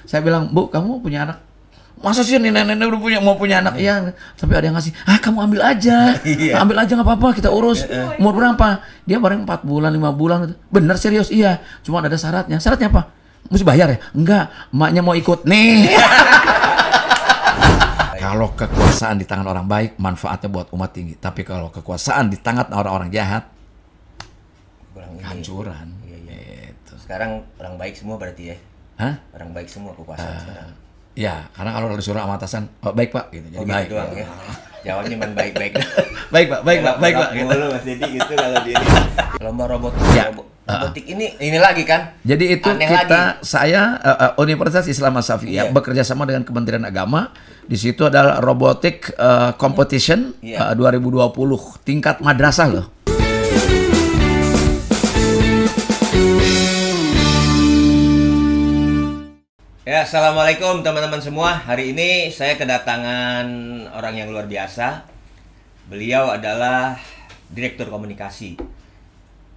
Saya bilang, Bu, kamu punya anak? Masa sih nenek-nenek udah mau punya anak? Iya, tapi ada yang ngasih. Kamu ambil aja. Ambil aja nggak apa-apa, kita urus. Umur berapa? Dia bareng 4 bulan, 5 bulan. Bener serius? Iya. Cuma ada syaratnya. Syaratnya apa? Mesti bayar ya? Enggak, emaknya mau ikut. Nih. Kalau kekuasaan di tangan orang baik, manfaatnya buat umat tinggi. Tapi kalau kekuasaan di tangan orang-orang jahat, hancuran. Gitu. Sekarang orang baik semua berarti ya? Hah? Orang baik semua kekuasaan sekarang. Ya, karena kalau disuruh sama atasan, oh, baik Pak, gitu. Jadi baik. Gitu doang ya. Jawabnya cuma baik-baik. Baik Pak, baik Pak, baik Pak. Gitu. Mas Dedi gitu kalau dia. Lomba robotik. Ya. Robotik ini lagi kan? Jadi itu aneh saya Universitas Islam As-Safiyah bekerja sama dengan Kementerian Agama. Di situ adalah robotik competition 2020 tingkat madrasah loh. Ya, assalamualaikum teman-teman semua. Hari ini saya kedatangan orang yang luar biasa. Beliau adalah direktur komunikasi.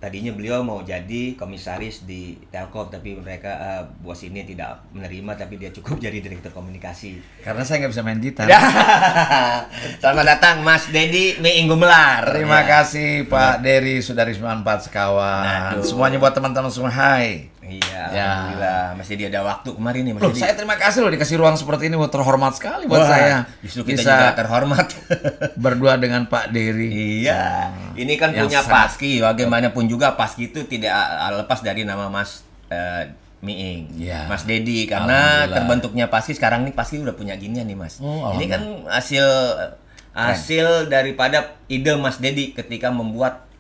Tadinya beliau mau jadi komisaris di Telkom, tapi mereka bos ini tidak menerima, tapi dia cukup jadi direktur komunikasi. Karena saya nggak bisa main gitar. Selamat datang Mas Dedi Meing Gumelar. Terima kasih Pak Dery, Sudari 94 sekawan. Semuanya buat teman-teman semua. Hai. Iya, alhamdulillah. Mas Dedi ada waktu kemarin nih, Mas Dedi. Saya terima kasih loh dikasih ruang seperti ini, terhormat sekali buat saya. Justru kita juga terhormat berdua dengan Pak Dery. Iya. Ini kan punya Paski, bagaimanapun juga Paski itu tidak lepas dari nama Mas Meing, Mas Dedi, karena terbentuknya Paski sekarang nih Paski udah punya ginian nih Mas. Ini kan hasil daripada ide Mas Dedi ketika membuat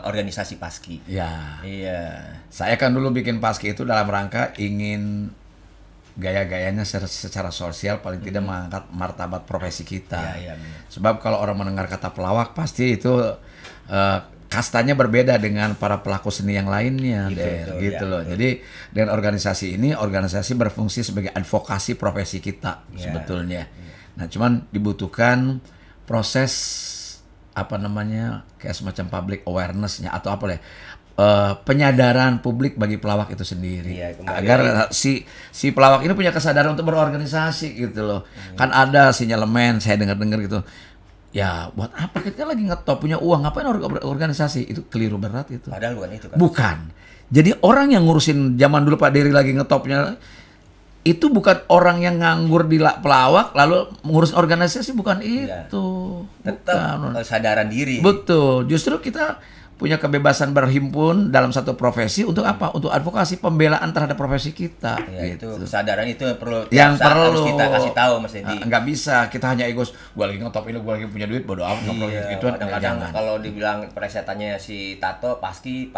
organisasi Paski. Iya. Saya kan dulu bikin Paski itu dalam rangka ingin gaya-gayanya secara sosial paling tidak mengangkat martabat profesi kita. Sebab kalau orang mendengar kata pelawak pasti itu kastanya berbeda dengan para pelaku seni yang lainnya, gitu loh. Jadi dengan organisasi ini, organisasi berfungsi sebagai advokasi profesi kita sebetulnya. Nah, cuman dibutuhkan proses kayak semacam public awareness-nya atau apa ya, penyadaran publik bagi pelawak itu sendiri, agar si pelawak ini punya kesadaran untuk berorganisasi gitu loh. Kan ada sinyalemen saya dengar gitu. Ya buat apa, kita lagi ngetop punya uang, ngapain organisasi? Itu keliru berat itu. Padahal bukan itu kan. Bukan. Jadi orang yang ngurusin zaman dulu Pak Dery lagi ngetopnya itu bukan orang yang nganggur di pelawak lalu ngurus organisasi, bukan itu. Tetap kesadaran diri. Betul. Justru kita punya kebebasan berhimpun dalam satu profesi untuk apa? Untuk advokasi pembelaan terhadap profesi kita. Itu kesadaran itu perlu. Yang perlu harus kita kasih tahu Mas Dedi. Nggak bisa kita hanya egos. Gua lagi ngetop ini, gua lagi punya duit, bodo amat nggak perlu gitu. Kadang-kadang kalau dibilang presetannya si Tato pasti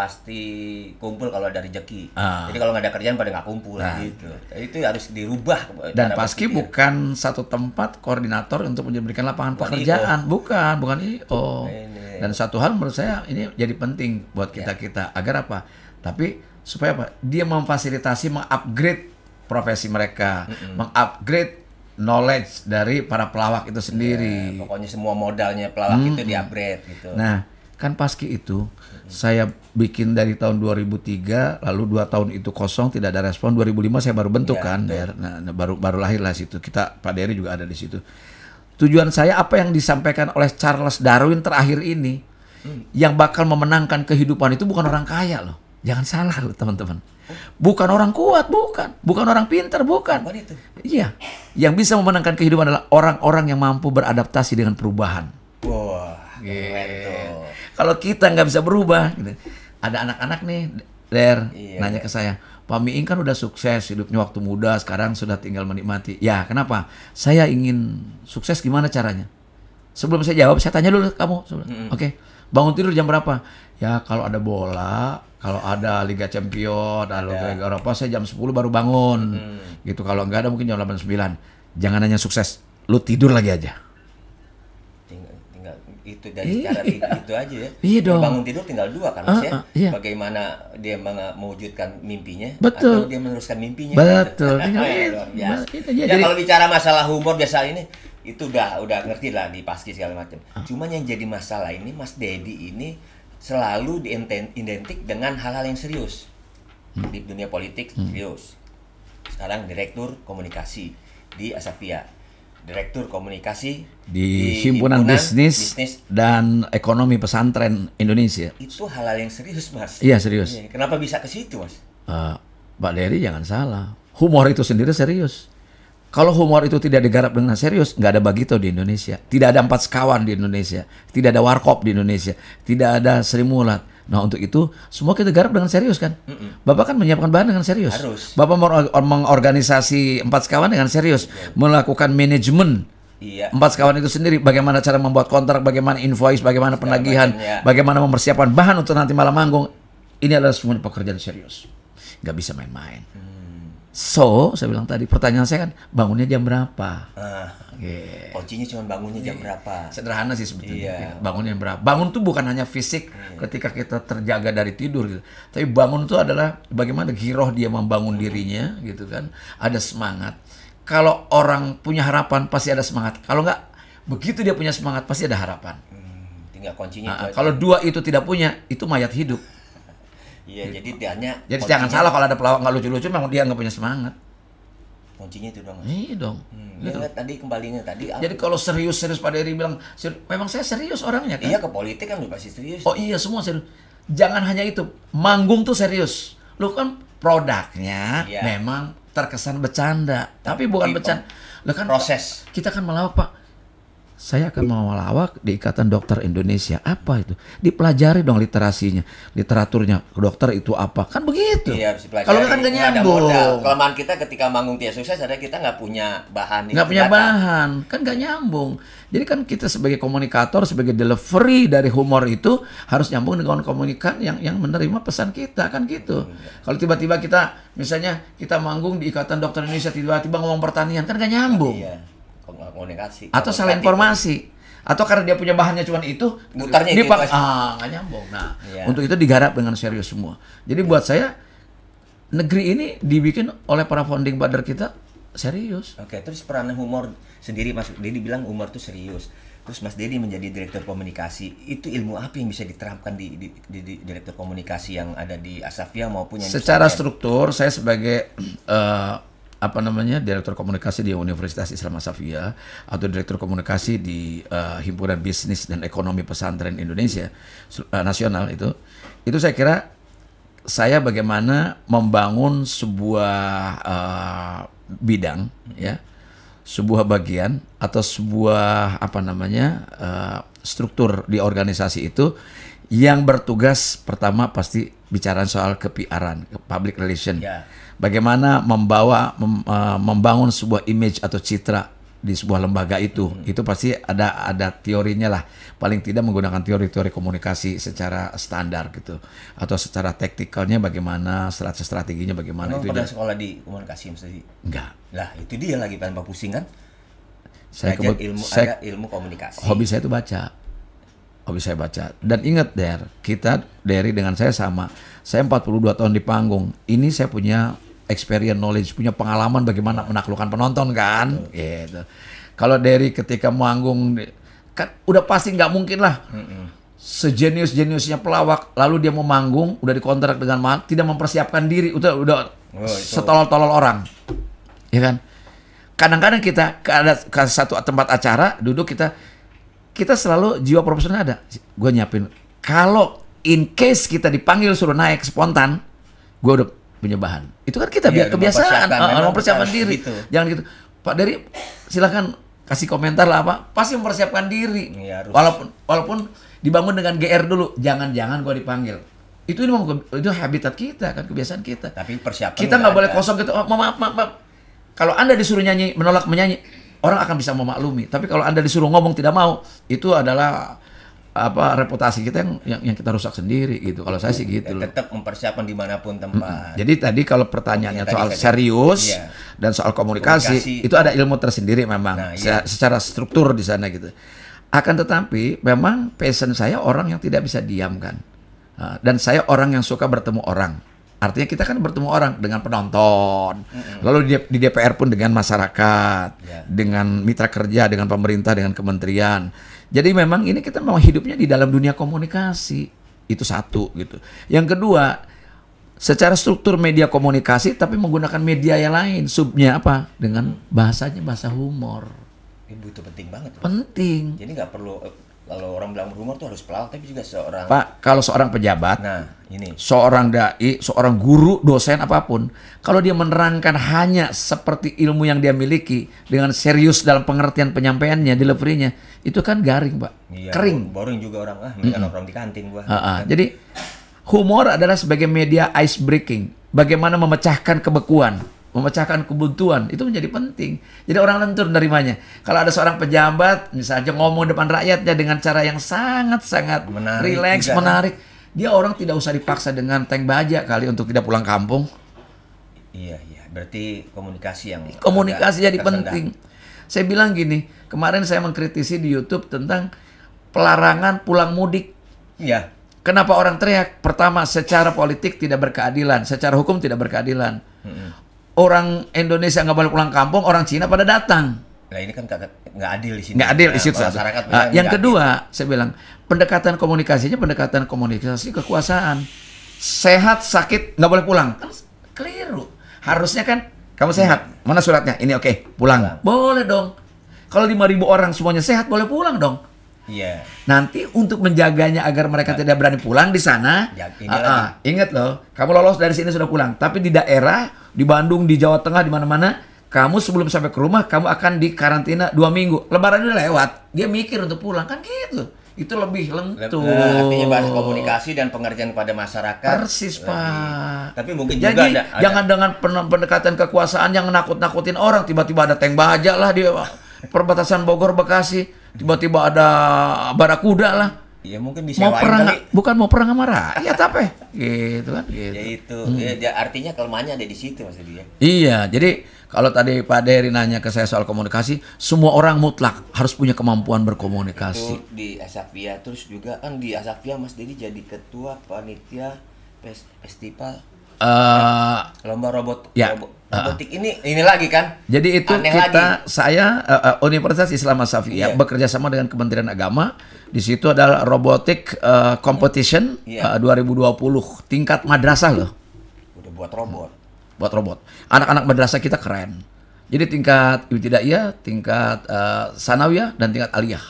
kumpul kalau ada rezeki. Jadi kalau nggak ada kerjaan pada nggak kumpul gitu. Itu harus dirubah. Dan Paski bukan satu tempat koordinator untuk memberikan lapangan pekerjaan, bukan IO. Dan satu hal menurut saya ini jadi penting buat kita agar apa? Tapi supaya apa? Dia memfasilitasi, mengupgrade profesi mereka, mengupgrade knowledge dari para pelawak itu sendiri. Pokoknya semua modalnya pelawak itu di-upgrade gitu. Nah, kan Paski itu saya bikin dari tahun 2003, lalu 2 tahun itu kosong, tidak ada respon. 2005 saya baru bentuk kan, nah, baru lahirlah situ. Pak Dery juga ada di situ. Tujuan saya apa yang disampaikan oleh Charles Darwin terakhir ini, yang bakal memenangkan kehidupan itu bukan orang kaya loh. Jangan salah loh teman-teman. Bukan orang kuat, bukan orang pintar, bukan. Iya, yang bisa memenangkan kehidupan adalah orang-orang yang mampu beradaptasi dengan perubahan. Wah, gitu. Kalau kita nggak bisa berubah, gitu. Ada anak-anak nih, nanya ke saya, Pak Meing kan udah sukses hidupnya waktu muda, sekarang sudah tinggal menikmati. Ya, kenapa? Saya ingin sukses, gimana caranya? Sebelum saya jawab, saya tanya dulu kamu. Oke. Bangun tidur jam berapa? Ya, kalau ada bola, kalau ada Liga Champion, ada Liga Eropa, saya jam 10 baru bangun. Gitu. Kalau nggak ada mungkin jam 8, 9. Jangan hanya sukses, lu tidur lagi aja. Itu dari cara itu aja ya. Iya dong. Bangun tidur tinggal 2 kan Mas ya. Iya. Bagaimana dia mewujudkan mimpinya, betul, atau dia meneruskan mimpinya. Betul. Jadi kalau bicara masalah humor biasa ini itu udah ngerti lah di Paski segala macam. Cuman yang jadi masalah ini Mas Dedi ini selalu identik dengan hal-hal yang serius. Di dunia politik serius. sekarang Direktur Komunikasi di Asavia, Direktur Komunikasi di Himpunan Bisnis dan Ekonomi Pesantren Indonesia. Itu hal-hal yang serius, Mas. Iya, serius. Kenapa bisa ke situ, Mas? Pak Dery jangan salah, humor itu sendiri serius. Kalau humor itu tidak digarap dengan serius, nggak ada Bagito di Indonesia, tidak ada Empat Sekawan di Indonesia, tidak ada Warkop di Indonesia, tidak ada Sri Mulat. Nah, untuk itu semua kita garap dengan serius kan. Bapak kan menyiapkan bahan dengan serius. Harus. Bapak mengorganisasi Empat Sekawan dengan serius, melakukan manajemen. Iya. Empat Sekawan itu sendiri, bagaimana cara membuat kontrak, bagaimana invoice, bagaimana penagihan, bagaimana mempersiapkan bahan untuk nanti malam manggung. Ini adalah semua pekerjaan serius, nggak bisa main-main. So, saya bilang tadi, pertanyaan saya kan, bangunnya jam berapa? Kuncinya cuma bangunnya jam berapa? Sederhana sih sebetulnya. Bangunnya jam berapa? Bangun tuh bukan hanya fisik ketika kita terjaga dari tidur gitu. Tapi bangun itu adalah bagaimana giroh dia membangun dirinya gitu kan. Ada semangat. Kalau orang punya harapan pasti ada semangat. Kalau nggak, begitu dia punya semangat pasti ada harapan. Tinggal kuncinya. Kalau dua itu tidak punya, itu mayat hidup. Iya, jadi dia jadi jangan salah kalau ada pelawak nggak lucu-lucu, memang dia nggak punya semangat. Kuncinya itu dong. Iya dong. Gitu. Tadi kembalinya tadi. Jadi kalau serius Pak Dery bilang, memang saya serius orangnya kan. Iya, ke politik kan udah pasti serius. Oh iya, semua serius. Jangan hanya itu, manggung tuh serius. Lu kan produknya memang terkesan bercanda, tapi bukan bercanda. Lu kan proses. Kita kan melawak, Pak. Saya akan mau melawak di Ikatan Dokter Indonesia. Apa itu? Dipelajari dong literasinya, literaturnya. Dokter itu apa? Kan begitu. Iya, harus dipelajari. Kalau kan gak nyambung. Kelemahan kita ketika manggung tidak sukses adalah kita nggak punya bahan. Nggak punya bahan, kan gak nyambung. Jadi kan kita sebagai komunikator, sebagai delivery dari humor itu harus nyambung dengan komunikan yang menerima pesan kita, kan gitu. Kalau tiba-tiba kita, misalnya kita manggung di Ikatan Dokter Indonesia, tiba-tiba ngomong pertanian, kan gak nyambung. Iya. Komunikasi atau salah informasi atau karena dia punya bahannya cuma itu mutarnya itu nggak nyambung. Nah, untuk itu digarap dengan serius semua. Jadi buat saya negeri ini dibikin oleh para founding father kita serius. Oke, terus peran humor sendiri, Mas Dedi bilang humor itu serius. Terus Mas Dedi menjadi direktur komunikasi, itu ilmu apa yang bisa diterapkan di direktur komunikasi yang ada di Asavia maupun yang secara struktur? Saya sebagai direktur komunikasi di Universitas Islam Asavia atau direktur komunikasi di Himpunan Bisnis dan Ekonomi Pesantren Indonesia nasional itu saya kira saya bagaimana membangun sebuah bidang ya, sebuah bagian atau sebuah struktur di organisasi itu yang bertugas pertama pasti bicara soal ke-PR-an, public relation. Bagaimana membangun sebuah image atau citra di sebuah lembaga itu. Itu pasti ada teorinya lah. Paling tidak menggunakan teori-teori komunikasi secara standar gitu. Atau secara taktikalnya bagaimana, strateginya bagaimana. Itu pernah sekolah di komunikasi mesti? Enggak. Lah, itu dia lagi tanpa pusing kan? Saya ilmu komunikasi. Hobi saya itu baca. Hobi saya baca. Dan ingat kita Dery dengan saya sama. Saya 42 tahun di panggung. Ini saya punya experience knowledge, punya pengalaman bagaimana menaklukkan penonton kan. Gitu. Kalau Dery ketika manggung kan udah pasti nggak mungkin lah. Sejenius-jeniusnya pelawak lalu dia mau manggung udah dikontrak dengan mahal, tidak mempersiapkan diri, udah setolol-tolol orang. Ya kan? Kadang-kadang kita ke satu tempat acara duduk kita selalu jiwa profesional ada. Gue nyiapin. Kalau in case kita dipanggil suruh naik spontan, gue udah punya bahan. Itu kan kita kebiasaan mempersiapkan diri. Gitu. Jangan gitu. Pak Dery silakan kasih komentar lah apa. Pasti mempersiapkan diri. Walaupun dibangun dengan GR dulu. Jangan-jangan gue dipanggil. Itu habitat kita kan, kebiasaan kita. Tapi persiapan kita nggak boleh kosong gitu. Oh, maaf. Kalau Anda disuruh nyanyi, menolak menyanyi, orang akan bisa memaklumi. Tapi kalau Anda disuruh ngomong tidak mau, itu adalah reputasi kita yang kita rusak sendiri gitu. Kalau saya sih gitu. Tetap mempersiapkan dimanapun tempat. Jadi tadi kalau pertanyaannya soal serius dan soal komunikasi itu ada ilmu tersendiri memang. Secara struktur di sana gitu. Akan tetapi memang passion saya orang yang tidak bisa diam kan. Dan saya orang yang suka bertemu orang. Artinya kita kan bertemu orang dengan penonton, lalu di DPR pun dengan masyarakat, dengan mitra kerja, dengan pemerintah, dengan kementerian. Jadi memang ini kita mau hidupnya di dalam dunia komunikasi. Itu satu gitu. Yang kedua, secara struktur media komunikasi tapi menggunakan media yang lain, subnya apa? Dengan bahasanya bahasa humor. Ibu itu penting banget. Penting. Jadi nggak perlu kalau orang bilang humor tuh harus pelawak, tapi juga seorang. Pak, kalau seorang pejabat, Nah, ini. seorang dai, seorang guru, dosen apapun, kalau dia menerangkan hanya seperti ilmu yang dia miliki dengan serius dalam pengertian penyampaiannya, delivery-nya, itu kan garing, Pak. Iya, Kering. boring juga orang. Mereka nongkrong di kantin gua. Jadi humor adalah sebagai media ice breaking. Bagaimana memecahkan kebekuan, memecahkan kebuntuan, itu menjadi penting. Jadi orang lentur nerimanya. Kalau ada seorang pejabat, misalnya ngomong depan rakyatnya dengan cara yang sangat-sangat rileks, menarik, dia orang tidak usah dipaksa dengan tank baja kali untuk tidak pulang kampung. Iya. Berarti komunikasi jadi penting. Saya bilang gini, kemarin saya mengkritisi di YouTube tentang pelarangan pulang mudik. Iya. Kenapa orang teriak? Pertama, secara politik tidak berkeadilan, secara hukum tidak berkeadilan. Orang Indonesia nggak boleh pulang kampung, orang Cina pada datang. Nah ini kan nggak adil di sini. Nggak adil di situ. Masyarakat yang kedua, saya bilang pendekatan komunikasinya pendekatan komunikasi kekuasaan. Sehat sakit nggak boleh pulang, kan keliru. Harusnya kan kamu sehat, mana suratnya? Ini oke, pulang. Boleh dong. Kalau 5.000 orang semuanya sehat boleh pulang dong. Iya. Nanti untuk menjaganya agar mereka tidak berani pulang di sana, ingat loh, kamu lolos dari sini sudah pulang. Tapi di daerah, di Bandung, di Jawa Tengah, di mana-mana, kamu sebelum sampai ke rumah, kamu akan dikarantina 2 minggu. Lebaran udah lewat, dia mikir untuk pulang kan gitu. Itu lebih lentur. Artinya bahasa komunikasi dan pengertian pada masyarakat. Persis, Pak. Tapi mungkin jadi, juga ada. Jangan dengan pendekatan kekuasaan yang nakut-nakutin orang. Tiba-tiba ada tank baja lah di perbatasan Bogor Bekasi. Tiba-tiba ada barakuda lah. Ya mungkin disewain kali. Bukan mau perang sama rakyat apa? Gitu kan. Gitu. Ya itu. Ya, artinya kelemahannya ada di situ maksudnya. Iya, jadi kalau tadi Pak Dery nanya ke saya soal komunikasi, semua orang mutlak harus punya kemampuan berkomunikasi. Itu di Asafia, terus juga kan di Asafia Mas Dedi jadi ketua panitia festival lomba robotik ini lagi kan. Jadi itu saya Universitas Islam Asafia bekerja sama dengan Kementerian Agama. Di situ adalah robotik competition 2020 tingkat madrasah loh. Udah buat robot. Buat robot. Anak-anak madrasah kita keren. Jadi tingkat ibtidaiyah, tingkat sanawiyah dan tingkat aliyah.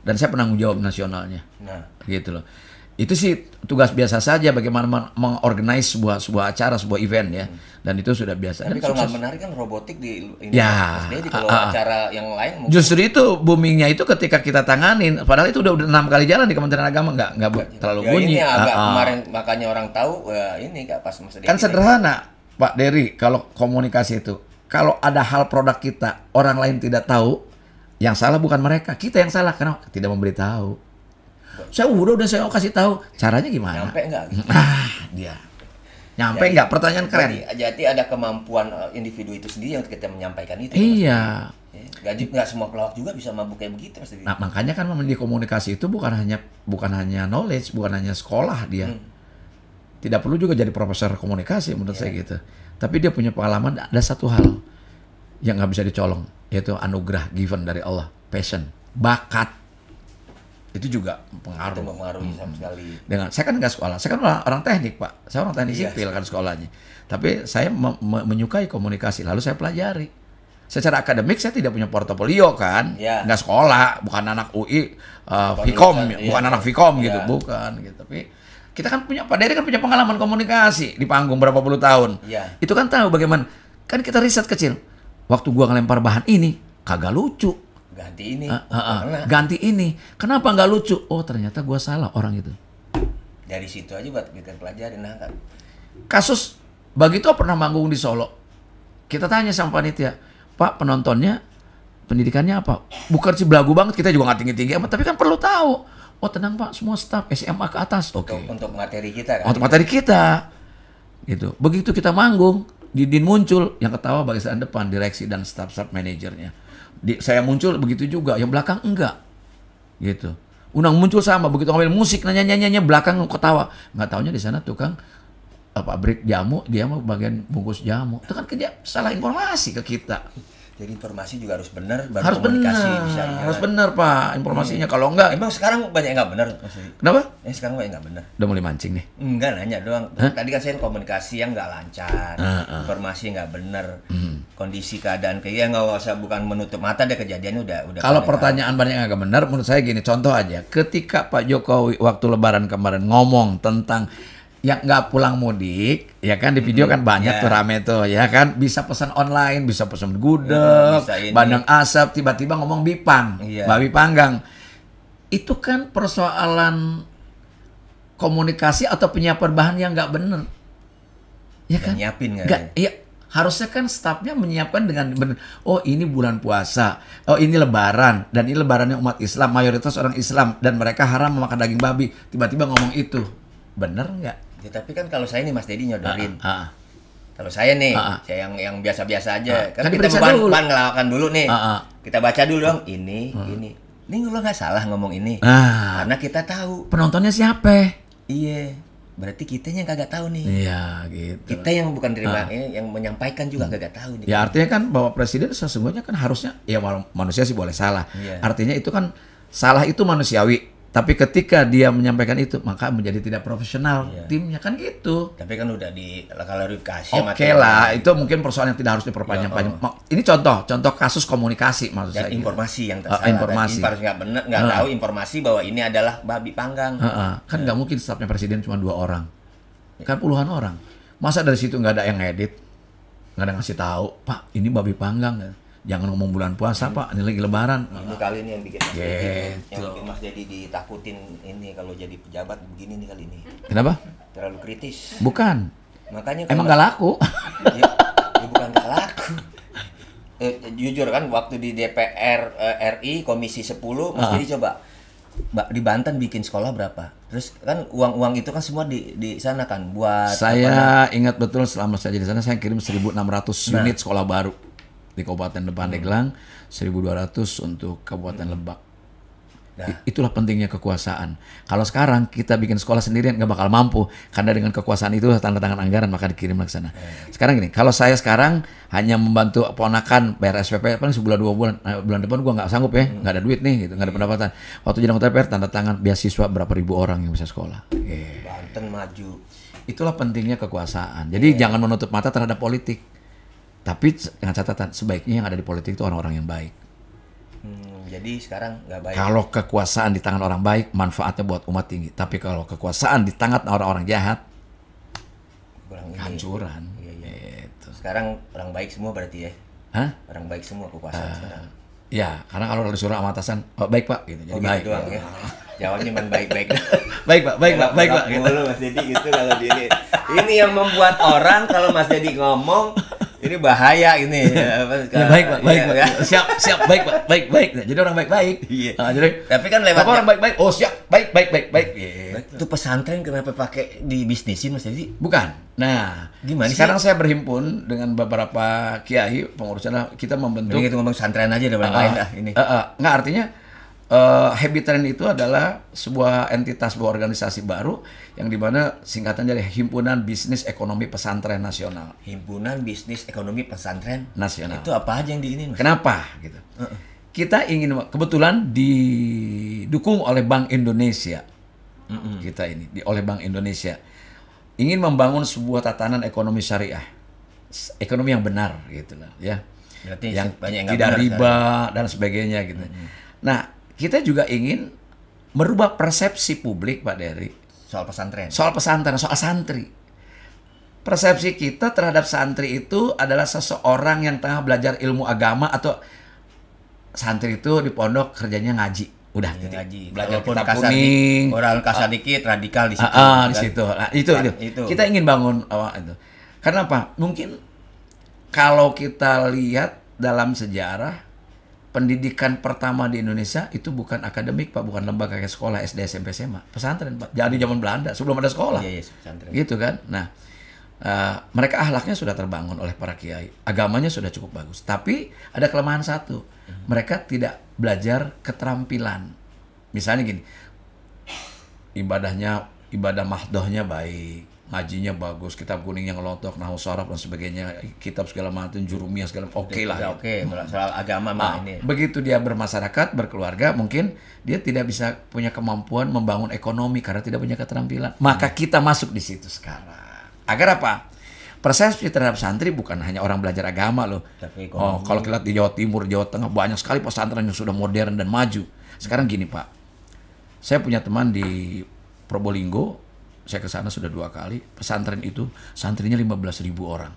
Dan saya penanggung jawab nasionalnya. Nah, gitu loh. Itu sih tugas biasa saja bagaimana mengorganize sebuah acara, sebuah event ya. Dan itu sudah biasa. Tapi dan kalau nggak menarik kan robotik di ini. Ya. Kalau acara yang lain mungkin. Justru itu boomingnya itu ketika kita tanganin. Padahal itu udah 6 kali jalan di Kementerian Agama nggak terlalu bunyi. Ini agak kemarin makanya orang tahu ini nggak pas Mas Dedi. Kan sederhana Pak Dery, kalau komunikasi itu kalau ada hal produk kita orang lain tidak tahu, yang salah bukan mereka, kita yang salah karena tidak memberitahu. Udah saya kasih tahu. Caranya gimana? Nyampe nggak? Gitu. Dia. Nyampe nggak? Pertanyaan keren. Jadi ada kemampuan individu itu sendiri yang kita menyampaikan itu. Iya. Nggak semua pelawak juga bisa mabuk kayak begitu. Nah, makanya kan di komunikasi itu bukan hanya knowledge, bukan hanya sekolah dia. Tidak perlu juga jadi profesor komunikasi menurut saya gitu. Tapi dia punya pengalaman. Ada satu hal yang nggak bisa dicolong, yaitu anugerah given dari Allah, passion, bakat. Itu juga pengaruh. Itu mempengaruhi sama sekali. Saya kan nggak sekolah, saya kan orang teknik Pak, saya orang teknik sipil kan sekolahnya. Tapi saya menyukai komunikasi, lalu saya pelajari. Secara akademik saya tidak punya portofolio kan, nggak sekolah, bukan anak UI, Vkom, bukan anak Vkom gitu, bukan gitu. Tapi kita kan punya, Pak Dery kan punya pengalaman komunikasi di panggung berapa puluh tahun. Itu kan tahu bagaimana, kan kita riset kecil. Waktu gua ngelempar bahan ini, kagak lucu. Ganti ini. Ganti ini. Kenapa nggak lucu? Oh ternyata gua salah orang itu. Dari situ aja buat kita pelajarin. Nah, kan. Kasus Bagito pernah manggung di Solo. Kita tanya sama panitia, Pak penontonnya pendidikannya apa? Bukan sih belagu banget, kita juga nggak tinggi-tinggi amat, tapi kan perlu tahu. Oh tenang Pak, semua staf SMA ke atas. Oke. Untuk materi kita kan. Untuk materi kita. Gitu. Begitu kita manggung, Didin muncul, yang ketawa bagian depan direksi dan staf-staf manajernya. Saya muncul begitu juga, yang belakang enggak. Gitu. Unang muncul sama, begitu ngambil musik nanya belakang ketawa. Nggak taunya di sana tukang pabrik jamu, dia mau bagian bungkus jamu. Itu kan dia salah informasi ke kita. Jadi informasi juga harus benar, baru Harus komunikasi benar, bisa. harus benar Pak informasinya. Kalau enggak, Emang sekarang banyak yang nggak benar, Mas Dedi? kenapa? Sekarang banyak nggak benar. Udah mulai mancing nih. Enggak, nanya doang. Tadi kan saya komunikasi yang nggak lancar, informasi nggak benar, kondisi keadaan kayak nggak usah, bukan menutup mata deh, kejadiannya udah. Kalau pertanyaan banyak yang agak benar, menurut saya gini, contoh aja, ketika Pak Jokowi waktu Lebaran kemarin ngomong tentang yang nggak pulang mudik, ya kan di video kan banyak tuh rame tuh, ya kan bisa pesan online, bisa pesan gudeg, bandeng asap, tiba-tiba ngomong bipang, babi panggang, itu kan persoalan komunikasi atau penyiapan bahan yang nggak bener, ya kan? Nyiapin nggak? Iya. Harusnya kan stafnya menyiapkan dengan benar. Oh ini bulan puasa, oh ini lebaran, dan ini lebarannya umat Islam, mayoritas orang Islam, dan mereka haram memakan daging babi. Tiba-tiba ngomong itu, bener nggak? Ya, tapi kan kalau saya nih Mas Dedi nyodorin. Kalau saya nih, saya yang biasa-biasa aja. Kan kita beban ngelawakan dulu nih. Kita baca dulu dong. Ini. Ini lo nggak salah ngomong ini. Karena kita tahu. Penontonnya siapa? Iya. Berarti kitanya kagak tahu nih. Iya gitu. Kita yang bukan terima ini, yang menyampaikan juga kagak tahu nih. Ya artinya kan bahwa presiden sesungguhnya kan harusnya, ya manusia sih boleh salah. Artinya itu kan salah itu manusiawi. Tapi ketika dia menyampaikan itu, maka menjadi tidak profesional timnya kan gitu. Tapi kan udah diklarifikasi. Oke lah, itu mungkin persoalan yang tidak harus diperpanjang-panjang. Ini contoh kasus komunikasi maksud saya. Informasi yang tersalah. Informasi Nggak benar, nggak tahu informasi bahwa ini adalah babi panggang. Kan nggak mungkin stafnya presiden cuma 2 orang, kan puluhan orang. Masa dari situ nggak ada yang ngedit, nggak ada ngasih tahu, Pak ini babi panggang. Jangan ngomong bulan puasa Pak, ini lagi lebaran. Ini kali ini yang bikin Mas Dedi, yang bikin Mas Dedi ditakutin ini kalau jadi pejabat begini nih kali ini. Kenapa? Terlalu kritis. Bukan. Makanya emang nggak laku. ya bukan nggak laku. Jujur kan waktu di DPR RI Komisi 10 Mas Dedi coba di Banten bikin sekolah berapa? Terus kan uang itu kan semua di sana kan buat. Saya ingat betul selama saya di sana saya kirim 1.600 unit sekolah baru. Di Kabupaten Pandeglang, 1.200 untuk Kabupaten Lebak. Itulah pentingnya kekuasaan. Kalau sekarang kita bikin sekolah sendirian nggak bakal mampu, karena dengan kekuasaan itu tanda tangan anggaran maka dikirim ke sana. Sekarang gini, kalau saya sekarang hanya membantu ponakan bayar SPP paling sebulan 2 bulan, bulan depan gua nggak sanggup ya, nggak ada duit nih, gitu, nggak ada pendapatan. Waktu jadi anggota DPR tanda tangan beasiswa berapa ribu orang yang bisa sekolah. Banten maju. Itulah pentingnya kekuasaan. Jadi jangan menutup mata terhadap politik. Tapi dengan catatan, sebaiknya yang ada di politik itu orang-orang yang baik. Jadi sekarang nggak baik. Kalau kekuasaan di tangan orang baik, manfaatnya buat umat tinggi. Tapi kalau kekuasaan di tangan orang-orang jahat, hancuran. Gitu. Sekarang orang baik semua berarti ya? Orang baik semua kekuasaan sekarang. Ya, karena kalau disuruh sama atasan, oh, baik Pak, gitu. Jadi baik. Doang, ya. Jawabnya cuma baik-baik. Baik Pak, baik Pak, baik Pak. Gitu. Mas Dedi gitu kalau diri. Ini yang membuat orang kalau Mas Dedi ngomong ini bahaya ini. Ya, baik Pak, baik Pak. Siap, baik Pak, baik. Jadi orang baik-baik. Iya. Jadi, tapi kan lewat orang baik-baik. Oh siap, baik. Itu pesantren kenapa pakai dibisnisin Mas Dedi? Bukan. Nah, gimana sekarang saya berhimpun dengan beberapa kiai pengurusnya, kita membentuk. Ini kita ngomong pesantren aja udah lain dah ini. Nggak, artinya Habitren itu adalah sebuah entitas, sebuah organisasi baru yang dimana singkatan dari Himpunan Bisnis Ekonomi Pesantren Nasional. Himpunan Bisnis Ekonomi Pesantren Nasional. Itu apa aja yang diinin, Mas? Kenapa? Gitu. Kita ingin, kebetulan didukung oleh Bank Indonesia. Kita ini oleh Bank Indonesia ingin membangun sebuah tatanan ekonomi syariah, ekonomi yang benar, gitulah, ya. Berarti yang banyak yang tidak riba dan sebagainya, gitu. Nah, kita juga ingin merubah persepsi publik, Pak Dery, soal pesantren, soal santri. Persepsi kita terhadap santri itu adalah seseorang yang tengah belajar ilmu agama, atau santri itu di pondok kerjanya ngaji. Udah, ngaji. Belajar kitab kuning. Orang kasar dikit, radikal di situ. Di situ. Nah, itu. Kita ingin bangun itu. Karena apa? Mungkin kalau kita lihat dalam sejarah, pendidikan pertama di Indonesia itu bukan akademik, Pak, bukan lembaga kayak sekolah SD, SMP, SMA, pesantren, Pak. Jadi zaman Belanda sebelum ada sekolah. Iya, pesantren. Gitu kan. Nah, mereka akhlaknya sudah terbangun oleh para kiai, agamanya sudah cukup bagus. Tapi ada kelemahan satu, mereka tidak belajar keterampilan. Misalnya gini, ibadah mahdohnya baik, ngajinya bagus, kitab kuning yang lontok, nahu sorof dan sebagainya, kitab segala macam, jurumiyah segala oke lah. Ya, oke, soal agama mah ini. Begitu dia bermasyarakat, berkeluarga, mungkin dia tidak bisa punya kemampuan membangun ekonomi karena tidak punya keterampilan. Maka kita masuk di situ sekarang. Agar apa? Persepsi terhadap santri bukan hanya orang belajar agama loh. Tapi Kalau kita lihat di Jawa Timur, Jawa Tengah banyak sekali pesantren yang sudah modern dan maju. Sekarang gini Pak, saya punya teman di Probolinggo. Saya ke sana sudah 2 kali. Pesantren itu santrinya 15.000 orang.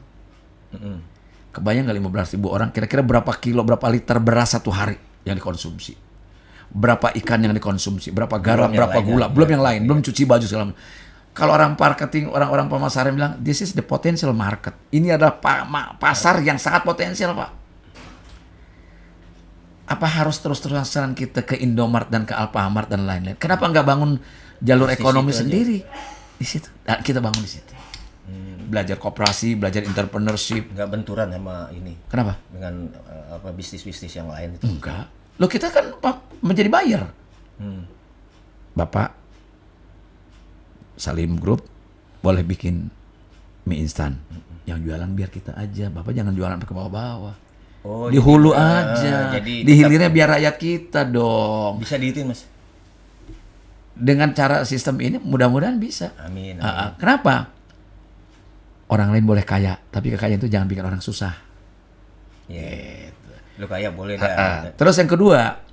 Kebayang nggak 15.000 orang? Kira-kira berapa kilo, berapa liter beras satu hari yang dikonsumsi? Berapa ikan yang dikonsumsi? Berapa garam, berapa gula? Belum yang lain, belum cuci baju segala macam. Kalau orang marketing, orang-orang pemasaran bilang, this is the potential market. Ini adalah pasar yang sangat potensial, Pak. Apa harus terus-terusan kita ke Indomart dan ke Alfamart dan lain-lain? Kenapa nggak bangun jalur ekonomi sendiri? Di situ. Nah, kita bangun di situ. Belajar koperasi, belajar entrepreneurship. Nggak benturan sama ini. Kenapa? Dengan bisnis-bisnis yang lain itu. Enggak. Loh kita kan menjadi buyer. Bapak Salim Group boleh bikin mie instan. Yang jualan biar kita aja. Bapak jangan jualan ke bawah-bawah. Oh, di hulu aja. Jadi di hilirnya biar rakyat kita dong. Bisa diitin Mas. Dengan cara sistem ini mudah-mudahan bisa. Amin. Kenapa? Orang lain boleh kaya, tapi kekayaan itu jangan bikin orang susah. Gitu. Lu kaya boleh Terus yang kedua,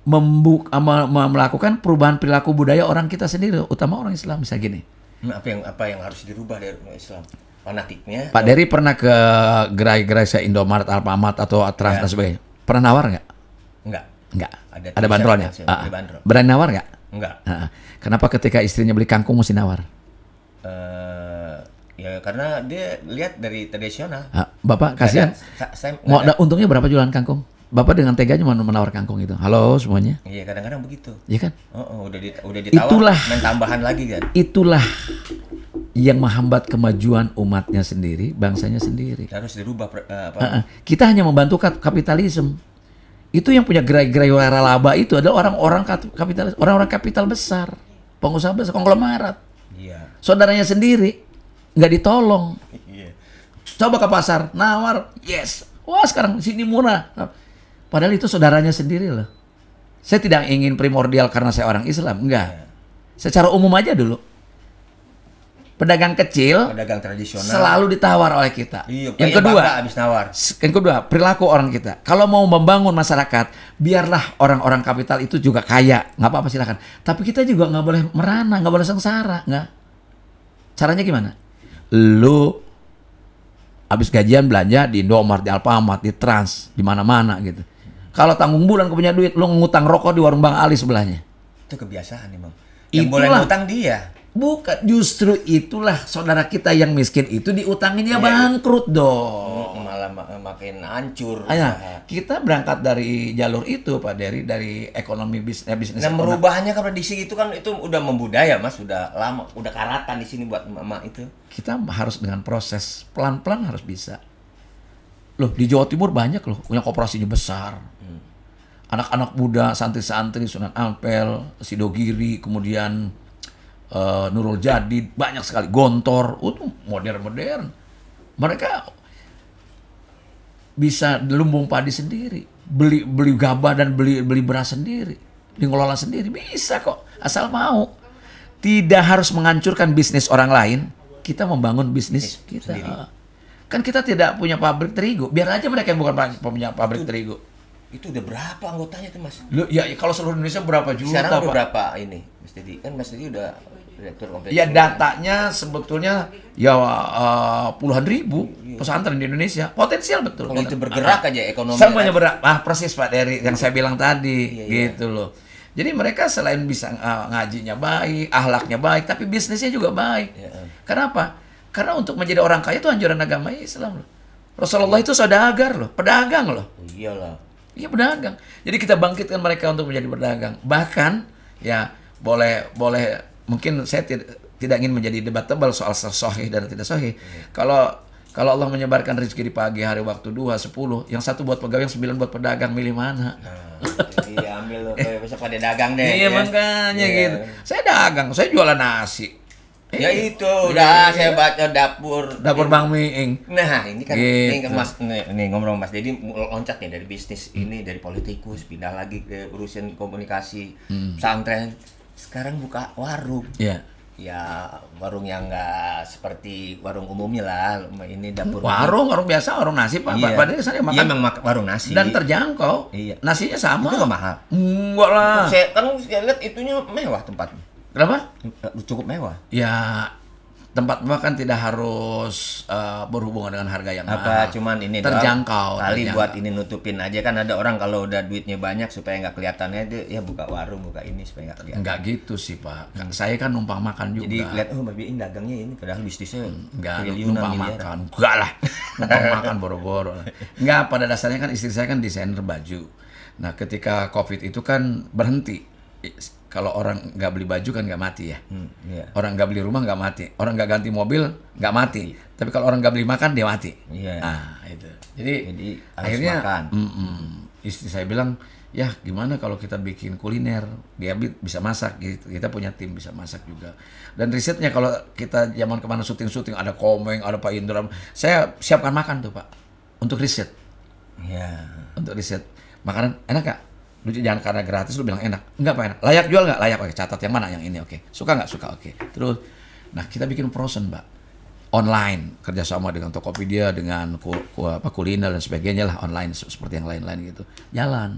melakukan perubahan perilaku budaya orang kita sendiri, utama orang Islam. Bisa gini. Apa yang harus dirubah dari Islam? Fanatiknya. Pak Dery pernah ke gerai-gerai saya Indomart, Alfamart atau Trans dan sebagainya. Pernah nawar nggak? Enggak. Ada bandrolnya. Berani nawar nggak? Enggak. Kenapa ketika istrinya beli kangkung mesti nawar? Ya karena dia lihat dari tradisional. Bapak kasihan. Mau ada untungnya berapa jualan kangkung? Bapak dengan teganya menawar kangkung itu. Halo semuanya. Iya kadang-kadang begitu. Iya kan? Udah ditawar. Main tambahan lagi kan. Itulah yang menghambat kemajuan umatnya sendiri, bangsanya sendiri. Harus dirubah. Kita hanya membantu kapitalisme. Itu yang punya gerai-gerai waralaba itu adalah orang-orang kapitalis, orang-orang kapital besar, pengusaha besar, konglomerat. Iya. Saudaranya sendiri nggak ditolong. Iya. Coba ke pasar, nawar, yes. Wah sekarang sini murah. Padahal itu saudaranya sendiri loh. Saya tidak ingin primordial karena saya orang Islam, enggak. Secara umum aja dulu. Pedagang kecil, pedagang tradisional selalu ditawar oleh kita. Iya, yang kedua, habis nawar. Yang kedua, perilaku orang kita. Kalau mau membangun masyarakat, biarlah orang-orang kapital itu juga kaya, nggak apa-apa silakan. Tapi kita juga nggak boleh merana, nggak boleh sengsara, nggak. Caranya gimana? Lu habis gajian belanja di Indomart, di Alfamart, di Trans, di mana-mana gitu. Kalau tanggung bulan punya duit, lu ngutang rokok di warung Bang Ali sebelahnya. Itu kebiasaan emang. Yang boleh ngutang dia. Bukan, justru itulah saudara kita yang miskin itu diutangin dia bangkrut dong. Malah makin hancur. Kita berangkat dari jalur itu Pak Dery, dari ekonomi bisnis. Nah merubahnya ke prediksi itu kan itu udah membudaya Mas, udah lama, udah karatan di sini buat mama itu. Kita harus dengan proses pelan-pelan harus bisa. Loh di Jawa Timur banyak loh, punya koperasinya besar. Anak-anak muda, santri-santri, Sunan Ampel, Sidogiri, kemudian Nurul Jadid, banyak sekali, Gontor, modern-modern. Mereka bisa lumbung padi sendiri, beli gabah dan beli beras sendiri, dikelola sendiri, bisa kok, asal mau. Tidak harus menghancurkan bisnis orang lain, kita membangun bisnis kita. Sendiri. Kan kita tidak punya pabrik terigu, biar aja mereka yang bukan punya pabrik terigu. Itu udah berapa anggotanya tuh Mas? Ya kalau seluruh Indonesia berapa juta? Sekarang udah berapa ini Mas Dedi? Kan Mas Dedi udah direktur kompetisi. Ya datanya sebetulnya ya puluhan ribu pesantren di Indonesia. Potensial betul. Kalau itu bergerak aja ekonomi. Semuanya bergerak. Persis Pak Dery yang saya bilang tadi gitu loh. Jadi mereka selain bisa ngajinya baik, akhlaknya baik, tapi bisnisnya juga baik. Kenapa? Karena untuk menjadi orang kaya itu anjuran agama Islam loh. Rasulullah itu saudagar loh, pedagang loh. Iyalah. Iya pedagang. Jadi kita bangkitkan mereka untuk menjadi pedagang. Bahkan ya boleh mungkin saya tidak ingin menjadi debatable soal sahih dan tidak sahih. Kalau Allah menyebarkan rezeki di pagi hari waktu 2, 10, yang satu buat pegawai, yang 9 buat pedagang, milih mana? Iya ambil loh, besok pada dagang deh. Iya makanya gitu. Saya dagang, saya jualan nasi. Ya itu, udah saya baca dapur Bang Miing. Nah, ini kan Gitu. ini kan Mas nih ngomong Mas Dedi loncat nih dari bisnis ini, dari politikus pindah lagi ke urusan komunikasi, pesantren. Sekarang buka warung. Iya. Ya, warung yang enggak seperti warung umumnya lah. Ini dapur Warung biasa, warung nasi Pak. Iya. Padahal saya makan. Iya, memang warung nasi. Dan terjangkau. Iya. Nasinya sama. Itu nggak mahal. Enggak lah. Saya lihat itunya mewah tempatnya. Kenapa? Cukup mewah. Ya tempat mewah kan tidak harus berhubungan dengan harga yang mahal. Apa cuman ini terjangkau. Kali buat ini nutupin aja kan, ada orang kalau udah duitnya banyak supaya nggak kelihatannya dia ya buka warung, buka ini supaya nggak kelihatan. Enggak gitu sih Pak. Saya kan numpang makan juga. Jadi lihat Mbak Biing dagangnya ini padahal bisnisnya Enggak, triliunan numpang miliaran. makan. Enggak lah. Numpang makan boro-boro. Enggak, pada dasarnya kan istri saya kan desainer baju. Nah, ketika Covid itu kan berhenti. Kalau orang nggak beli baju kan nggak mati ya. Iya. Orang nggak beli rumah nggak mati. Orang nggak ganti mobil nggak mati. Tapi kalau orang nggak beli makan dia mati. Iya. Nah, itu. Jadi harus akhirnya makan. Istri saya bilang, ya gimana kalau kita bikin kuliner, dia bisa masak gitu. Kita punya tim bisa masak juga. Dan risetnya kalau kita zaman kemana syuting ada Komeng, ada Pak Indra, saya siapkan makan tuh Pak untuk riset. Iya. Untuk riset makanan enak gak? Lu jangan karena gratis lu bilang enak. Enggak Pak, enak. Layak jual nggak? Layak. Oke, catat yang mana yang ini. Oke. Suka nggak? Suka. Oke. Terus, nah kita bikin frozen Mbak, online kerjasama dengan Tokopedia, dengan kuliner dan sebagainya lah, online seperti yang lain-lain gitu. Jalan.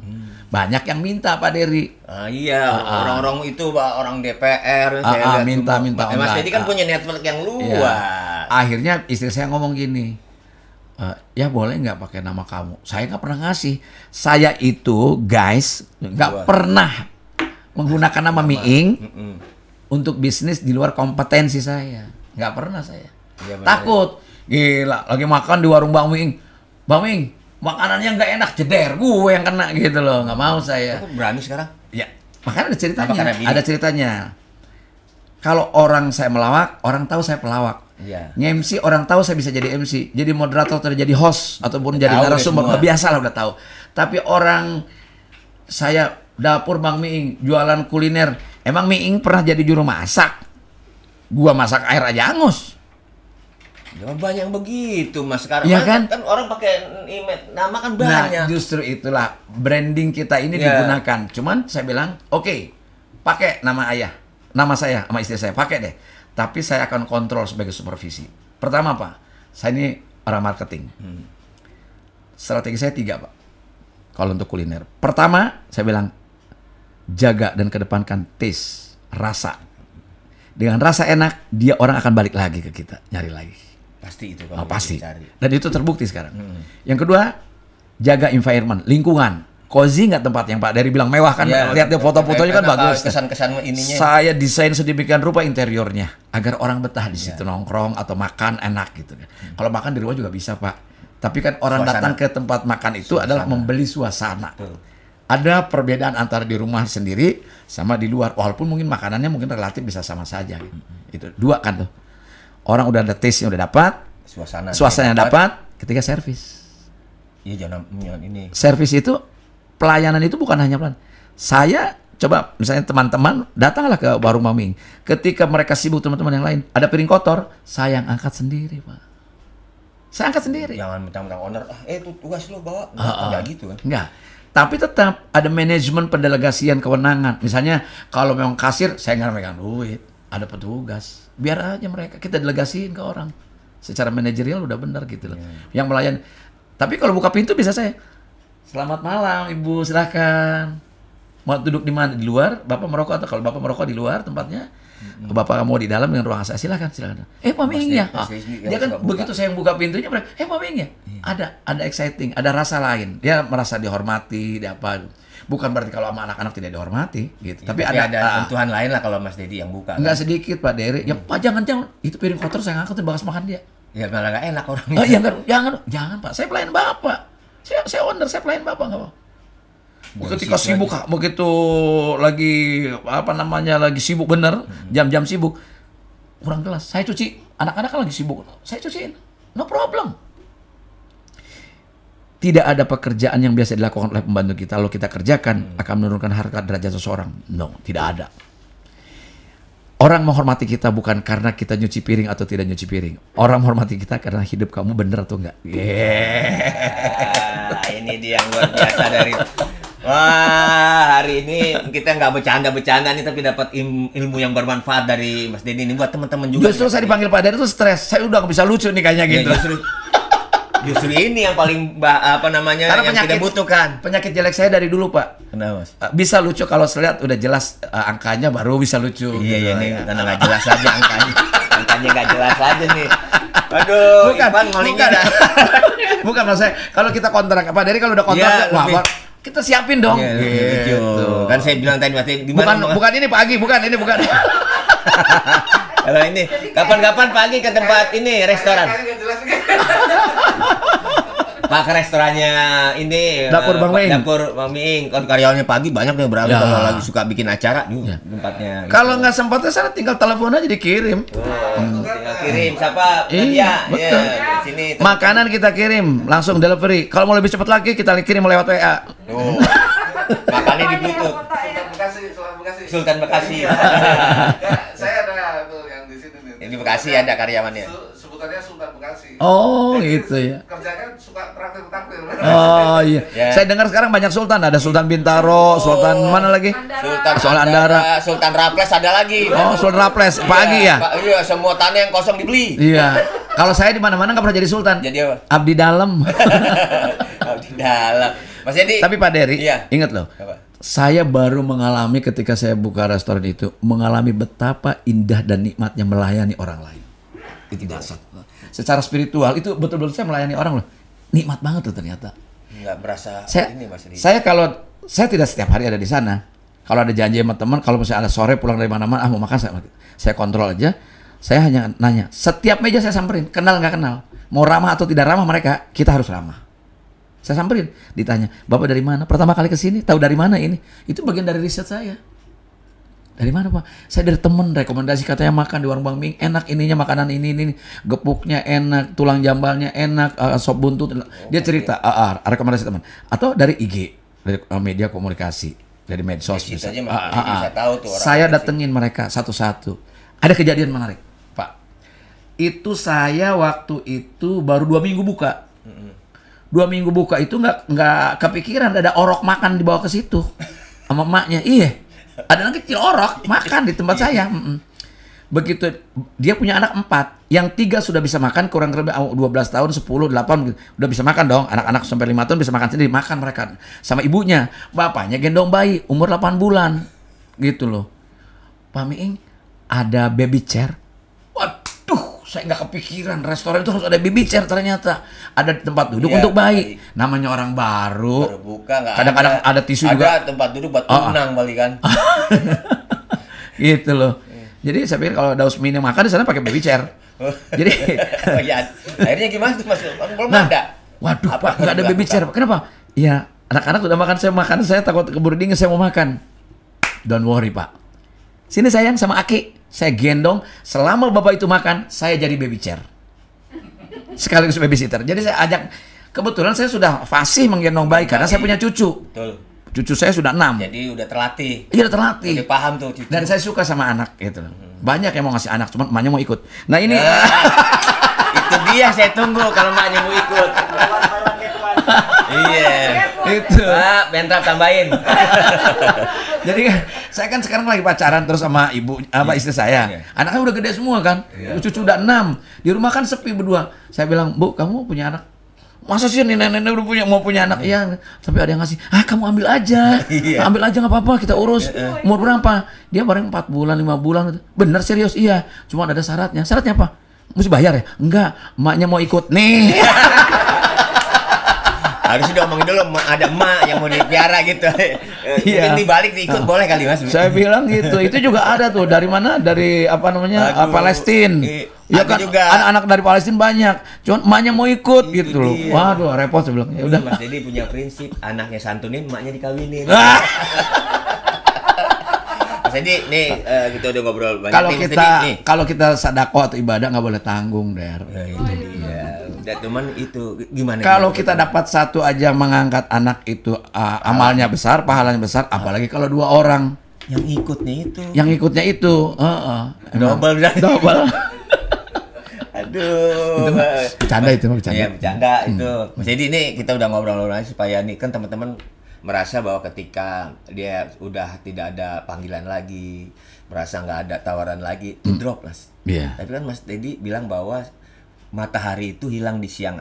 Banyak yang minta Pak Dery. Iya, orang-orang itu Pak, orang DPR saya lihat minta Mas online. Dedi kan punya network yang luas. Iya. Akhirnya istri saya ngomong gini, ya boleh nggak pakai nama kamu? Saya nggak pernah ngasih. Saya itu guys nggak pernah menggunakan nama Miing untuk bisnis di luar kompetensi saya. Nggak pernah saya. Ya, Takut. Gila, lagi makan di warung Bang Miing. Bang Miing, makanannya nggak enak, jeder gue yang kena gitu loh. Nggak mau saya. Aku berani sekarang. Ya, makanya ada ceritanya. Karena bini? Ada ceritanya. Kalau orang saya melawak, orang tahu saya pelawak. Iya. Nge-MC orang tahu saya bisa jadi MC, jadi moderator atau jadi host ataupun jadi Tahu narasumber, deh semua. biasa lah udah tahu. Tapi orang saya dapur Bang Miing jualan kuliner, emang Miing pernah jadi juru masak? Gua masak air aja angus. Ya banyak yang begitu Mas sekarang. Iya kan? Kan orang pakai email, nama kan Nah, banyak. justru itulah branding kita ini Iya. digunakan. Cuman saya bilang, oke, pakai nama ayah, nama saya sama istri saya, pakai deh. Tapi saya akan kontrol sebagai supervisi. Pertama Pak, saya ini orang marketing. Strategi saya 3 Pak. Kalau untuk kuliner. Pertama, saya bilang jaga dan kedepankan taste, rasa. Dengan rasa enak, dia orang akan balik lagi ke kita, nyari lagi. Pasti itu Pasti. dicari. Dan itu terbukti sekarang. Yang kedua, jaga environment, lingkungan. Cozy nggak tempat yang Pak Dery bilang mewah kan? Iya, Lihat deh foto-fotonya kan bagus. Kesan-kesan ininya. Saya desain sedemikian rupa interiornya agar orang betah di situ nongkrong atau makan enak gitu kan. Kalau makan di rumah juga bisa Pak. Tapi kan orang Suasana. datang ke tempat makan itu adalah membeli suasana. Ada perbedaan antara di rumah sendiri sama di luar. Walaupun mungkin makanannya mungkin relatif bisa sama saja. Gitu. Itu 2 kan tuh. Orang udah ada taste-nya udah dapat, suasananya dapat, ketika servis. Iya jangan ini. Servis itu pelayanan itu bukan hanya pelayanan. Saya coba misalnya teman-teman datanglah ke warung Maming. Ketika mereka sibuk teman-teman yang lain, ada piring kotor, saya yang angkat sendiri, Pak. Saya angkat sendiri. Jangan mentang-mentang owner, itu tugas lo bawa. Enggak gitu kan. Enggak. Tapi tetap ada manajemen pendelegasian kewenangan. Misalnya kalau memang kasir, saya nggak megang duit. Ada petugas. Biar aja mereka, kita delegasiin ke orang. Secara manajerial udah benar gitu loh. Yang melayani. Tapi kalau buka pintu bisa saya, selamat malam Ibu, silakan. Mau duduk di mana? Di luar? Bapak merokok atau kalau Bapak merokok di luar tempatnya? Bapak mau di dalam dengan ruangan saya, silakan. Pak Miing ya? Dia kan begitu saya buka pintunya, mereka, Pak Miing ya? Ada exciting, ada rasa lain. Dia merasa dihormati, dia apa. Bukan berarti kalau sama anak-anak tidak dihormati gitu. Tapi ada sentuhan lain lah kalau Mas Dedi yang buka. Enggak kan? Sedikit Pak Dery. Ya Pak jangan itu piring kotor saya ngangkat bekas makan dia. Ya malah nggak enak orang. Oh iya jangan Pak. Saya pelayan Bapak. Saya owner, saya pelayan Bapak enggak apa. Ketika sibuk, begitu lagi lagi sibuk bener, jam-jam sibuk, kurang kelas. Saya cuci, anak-anak kan lagi sibuk, saya cuciin, no problem. Tidak ada pekerjaan yang biasa dilakukan oleh pembantu kita, kalau kita kerjakan akan menurunkan harga derajat seseorang. No, tidak ada. Orang menghormati kita bukan karena kita nyuci piring atau tidak nyuci piring. Orang menghormati kita karena hidup kamu bener atau enggak. Ini dia yang luar biasa dari. Wah, hari ini kita nggak bercanda-bercanda nih, tapi dapat ilmu yang bermanfaat dari Mas Denny ini buat teman-teman juga. Justru saya dipanggil Pak Denny itu stres. Saya udah nggak bisa lucu nih kayaknya gitu. Justru ini yang paling karena yang tidak butuhkan. Penyakit jelek saya dari dulu, Pak. Kenapa, Mas? Bisa lucu kalau saya lihat udah jelas angkanya baru bisa lucu. Iya, ini karena nggak jelas aja angkanya. Angkanya nggak jelas aja nih. Aduh, bukan. Bukan maksud saya. Kalau kita kontrak, Pak Denny kalau udah kontrak, wah, kita siapin dong. Gitu. Kan saya bilang tadi, Mas, bukan ini Pak Agi, bukan. Kalau ini kapan-kapan pagi ke tempat ini restoran. Pak, ke restorannya ini Dapur Bang Miing. Dapur Bang Miing. Kan karyawannya pagi banyak nih berangkat kalau lagi suka bikin acara tempatnya. Kalau nggak sempat sana tinggal telepon aja dikirim. Tinggal kirim siapa? Iya, betul. Sini. Makanan kita kirim langsung delivery. Kalau mau lebih cepat lagi kita kirim lewat WA. Makannya di Bluetooth. Sultan Bekasi. Saya ada tuh yang di sini nih. Di Bekasi ada karyawannya. Sebutannya Sultan Bekasi. Oh, gitu ya. Kerjakan suka traktir-traktir. Oh iya. Saya dengar sekarang banyak sultan, ada Sultan Bintaro, Sultan mana lagi? Sultan Andara, Sultan Raples ada lagi. Oh, Sultan Raples, pagi ya? Iya, semua tanah yang kosong dibeli. Iya. Kalau saya di mana-mana nggak pernah jadi sultan. Jadi apa? Abdi dalam. Abdi dalam. Mas Edi. Tapi Pak Dery, iya. Ingat loh. Apa? Saya baru mengalami ketika saya buka restoran itu, mengalami betapa indah dan nikmatnya melayani orang lain. Itu dasar. Secara spiritual itu betul-betul saya melayani orang loh. Nikmat banget loh ternyata. Nggak berasa ini Mas Edi. Saya saya tidak setiap hari ada di sana. Kalau ada janji sama teman, kalau misalnya ada sore pulang dari mana-mana, mau makan saya kontrol aja. Saya hanya nanya, setiap meja saya samperin, kenal nggak kenal, mau ramah atau tidak ramah mereka, kita harus ramah. Saya samperin, ditanya, Bapak dari mana? Pertama kali ke sini, tahu dari mana ini? Itu bagian dari riset saya. Dari mana, Pak? Saya dari temen rekomendasi, katanya makan di warung Bang Miing, enak ininya, makanan ini, gepuknya enak, tulang jambalnya enak, sop buntut. Dia cerita, rekomendasi teman. Atau dari IG, dari media komunikasi, dari medsos. Bisa tahu tuh orang. Saya datengin mereka satu-satu. Ada kejadian menarik, Pak. Itu saya waktu itu baru 2 minggu buka. 2 minggu buka itu nggak kepikiran ada orok makan dibawa ke situ sama emaknya. Iya, ada anak kecil orok makan di tempat saya. Begitu dia punya anak 4, yang 3 sudah bisa makan, kurang lebih 12 tahun, 10, 8 udah bisa makan dong. Anak-anak sampai 5 tahun bisa makan sendiri, makan mereka sama ibunya. Bapaknya gendong bayi umur 8 bulan, gitu loh. Pak Miing ada baby chair. Waduh, saya nggak kepikiran restoran itu harus ada baby chair ternyata. Ada tempat duduk untuk bayi. Namanya orang baru buka, kadang-kadang ada tisu juga. Ada tempat duduk buat unang balik kan. Gitu loh. Jadi saya pikir kalau Daus Mini makan di sana pakai baby chair. Jadi akhirnya gimana tuh Mas? Belum ada. Waduh Pak, nggak ada baby chair. Kenapa? Ya anak-anak udah makan, saya takut keburu dingin, saya mau makan. Don't worry Pak. Sini sayang sama Aki. Saya gendong, selama bapak itu makan, saya jadi baby chair. Sekaligus babysitter. Jadi saya ajak, kebetulan saya sudah fasih menggendong bayi karena saya punya cucu. Betul. Cucu saya sudah 6. Jadi udah terlatih. Iya udah terlatih. Udah paham tuh cucu. Dan saya suka sama anak gitu. Banyak yang mau ngasih anak, cuman emaknya mau ikut. Nah ini. Itu dia saya tunggu kalau emaknya mau ikut. Iya. Itu. Pak, bentar tambahin. Jadi saya kan sekarang lagi pacaran terus sama istri saya. Anaknya udah gede semua kan. Cucu udah 6. Di rumah kan sepi berdua. Saya bilang, "Bu, kamu punya anak?" "Masa sih nenek-nenek udah mau punya anak?" "Iya." Tapi ada yang ngasih, "Kamu ambil aja." "Ambil aja nggak apa-apa, kita urus." "Umur berapa?" Dia bareng 4 bulan, 5 bulan. "Bener serius?" "Iya." "Cuma ada syaratnya." "Syaratnya apa?" "Mesti bayar ya?" "Enggak, emaknya mau ikut." Nih. Harus udah omongin dulu, ada emak yang mau dipiara gitu. Iya. Ini balik diikut boleh kali Mas. Saya bilang gitu. Itu juga ada tuh. Dari mana? Dari apa namanya? Palestina. Ya kan juga anak-anak dari Palestina banyak. Cuman emaknya mau ikut gitu loh. Waduh, repot saya bilang. Ya udah. Mas Dedi punya prinsip, anaknya santunin, emaknya dikawinin. Mas Dedi, nih kita udah ngobrol banyak. Kalau kita sedekah atau ibadah nggak boleh tanggung, Der. Ya, itu dia. Dan teman itu gimana? Kalau kita dapat satu aja mengangkat anak itu amalnya besar, pahalanya besar, apalagi kalau 2 orang. Yang ikutnya itu. Yang ikutnya itu, Double dan double. Aduh. Bercanda itu mah bercanda. Iya, bercanda itu. Jadi ini kita udah ngobrol-ngobrol aja supaya nih kan teman-teman merasa bahwa ketika dia udah tidak ada panggilan lagi, merasa nggak ada tawaran lagi, drop lah. Iya. Tapi kan Mas Dedi bilang bahwa matahari itu hilang di siang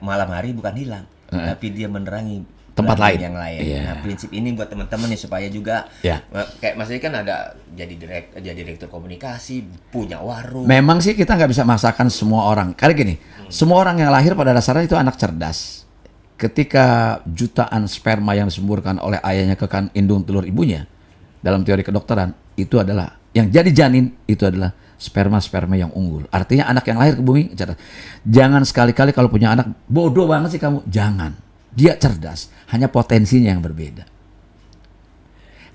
malam hari bukan hilang, tapi dia menerangi tempat lain yang lain. Yeah. Nah, prinsip ini buat teman-teman nih supaya juga kayak Mas Dedi kan ada jadi direktur komunikasi, punya warung. Memang sih kita nggak bisa maksakan semua orang. Karena gini, semua orang yang lahir pada dasarnya itu anak cerdas. Ketika jutaan sperma yang disemburkan oleh ayahnya ke indung telur ibunya, dalam teori kedokteran, itu adalah yang jadi janin itu adalah sperma yang unggul. Artinya anak yang lahir ke bumi cerdas. Jangan sekali-kali kalau punya anak bodoh banget sih kamu. Jangan. Dia cerdas. Hanya potensinya yang berbeda.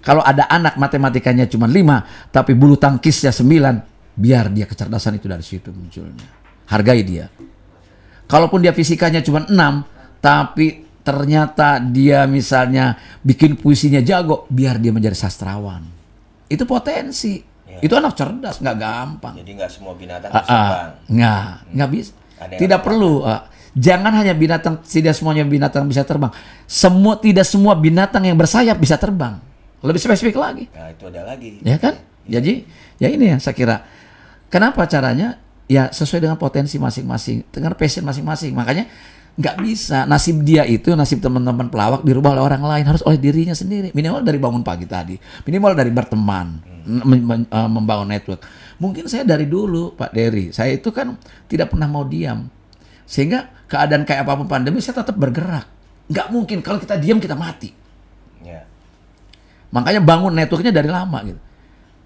Kalau ada anak matematikanya cuma 5, tapi bulu tangkisnya 9, biar dia kecerdasan itu dari situ munculnya. Hargai dia. Kalaupun dia fisikanya cuma 6, tapi ternyata dia misalnya bikin puisinya jago, biar dia menjadi sastrawan. Itu potensi. Ya. Itu anak cerdas, nggak gampang. Jadi nggak semua binatang bisa terbang. Nggak bisa. Tidak perlu. Jangan hanya binatang, tidak semuanya binatang bisa terbang. Tidak semua binatang yang bersayap bisa terbang. Lebih spesifik lagi. Nah, itu ada lagi. Ya kan? Jadi, ya ini ya saya kira. Kenapa caranya? Ya sesuai dengan potensi masing-masing, dengan passion masing-masing. Makanya nggak bisa nasib dia itu, nasib teman-teman pelawak dirubah oleh orang lain, harus oleh dirinya sendiri. Minimal dari bangun pagi tadi, minimal dari berteman, membangun network. Mungkin saya dari dulu Pak Dery, saya itu kan tidak pernah mau diam, sehingga keadaan kayak apapun pandemi saya tetap bergerak. Nggak mungkin kalau kita diam kita mati. Yeah. Makanya bangun networknya dari lama gitu.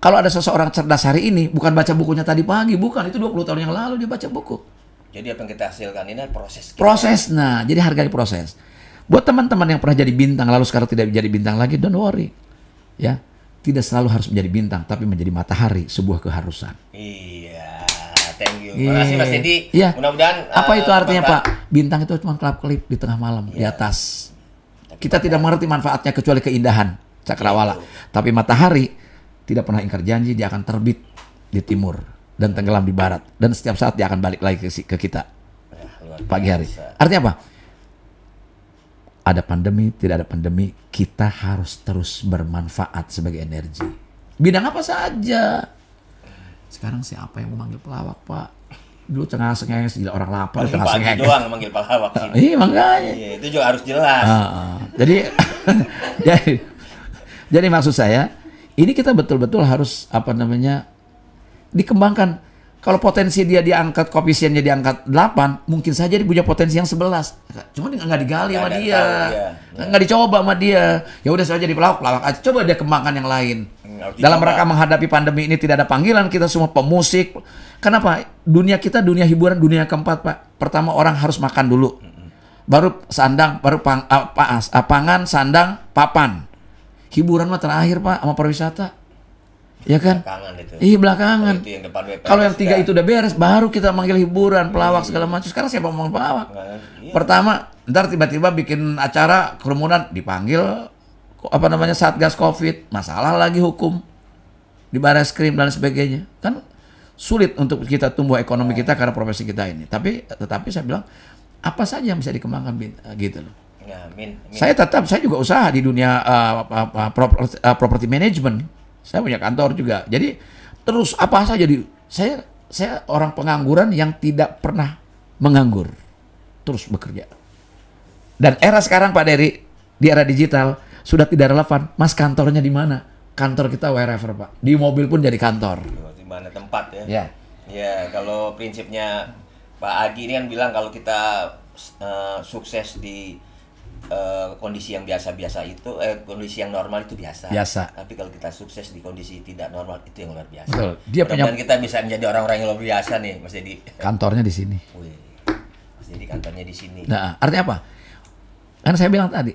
Kalau ada seseorang cerdas hari ini, bukan baca bukunya tadi pagi, bukan, itu 20 tahun yang lalu dia baca buku. Jadi apa yang kita hasilkan ini proses. Proses, nah, jadi hargai proses. Buat teman-teman yang pernah jadi bintang lalu sekarang tidak jadi bintang lagi, don't worry. Ya, tidak selalu harus menjadi bintang, tapi menjadi matahari, sebuah keharusan. Iya, thank you. Terima kasih Mas Dedi. Iya. Mudah-mudahan. Apa itu artinya Pak? Bintang itu cuma kelap-kelip di tengah malam, di atas. Kita tidak mengerti manfaatnya kecuali keindahan cakrawala. Tapi matahari tidak pernah ingkar janji, dia akan terbit di timur dan tenggelam di barat, dan setiap saat dia akan balik lagi ke kita pagi hari. Artinya apa? Ada pandemi, tidak ada pandemi, kita harus terus bermanfaat sebagai energi. Bidang apa saja. Sekarang siapa yang memanggil pelawak Pak? Dulu cengas-cengas, gila orang lapar. Pagi doang manggil pelawak. Iya makanya. Iya, itu juga harus jelas. Jadi, jadi maksud saya, ini kita betul-betul harus dikembangkan. Kalau potensi dia diangkat, koefisiennya diangkat 8, mungkin saja dia punya potensi yang 11. Cuma nggak digali sama dia, nggak dicoba sama dia. Ya udah saja jadi pelawak aja. Coba dia kembangkan yang lain. Dalam rangka menghadapi pandemi ini tidak ada panggilan, kita semua pemusik. Kenapa? Dunia kita dunia hiburan, dunia keempat Pak. Pertama orang harus makan dulu, baru sandang, baru pangan, sandang, papan. Hiburan mah terakhir Pak, sama pariwisata. Ya kan? Belakangan itu. Iya belakangan. Kalau yang 3 itu udah beres, baru kita manggil hiburan, pelawak segala macam. Sekarang siapa mau pelawak? Pertama, ntar tiba-tiba bikin acara kerumunan, dipanggil Satgas Covid, masalah lagi hukum di Barreskrim dan sebagainya. Kan sulit untuk kita tumbuh ekonomi kita karena profesi kita ini. Tetapi saya bilang apa saja yang bisa dikembangkan gitu loh. Ya, saya juga usaha di dunia property management. Saya punya kantor juga. Jadi terus apa saja saya orang pengangguran yang tidak pernah menganggur. Terus bekerja. Dan era sekarang Pak Dery, di era digital sudah tidak relevan. Mas kantornya di mana? Kantor kita wherever Pak. Di mobil pun jadi kantor. Di mana tempat ya? Ya. Ya, kalau prinsipnya Pak Agi ini kan bilang kalau kita sukses di kondisi yang biasa-biasa itu, kondisi yang normal itu biasa. Tapi kalau kita sukses di kondisi tidak normal itu yang luar biasa. Betul. Dan kita bisa menjadi orang-orang yang luar biasa nih, Mas Dedi. Kantornya di sini. Wih, Mas Dedi kantornya di sini. Nah, artinya apa? Kan saya bilang tadi,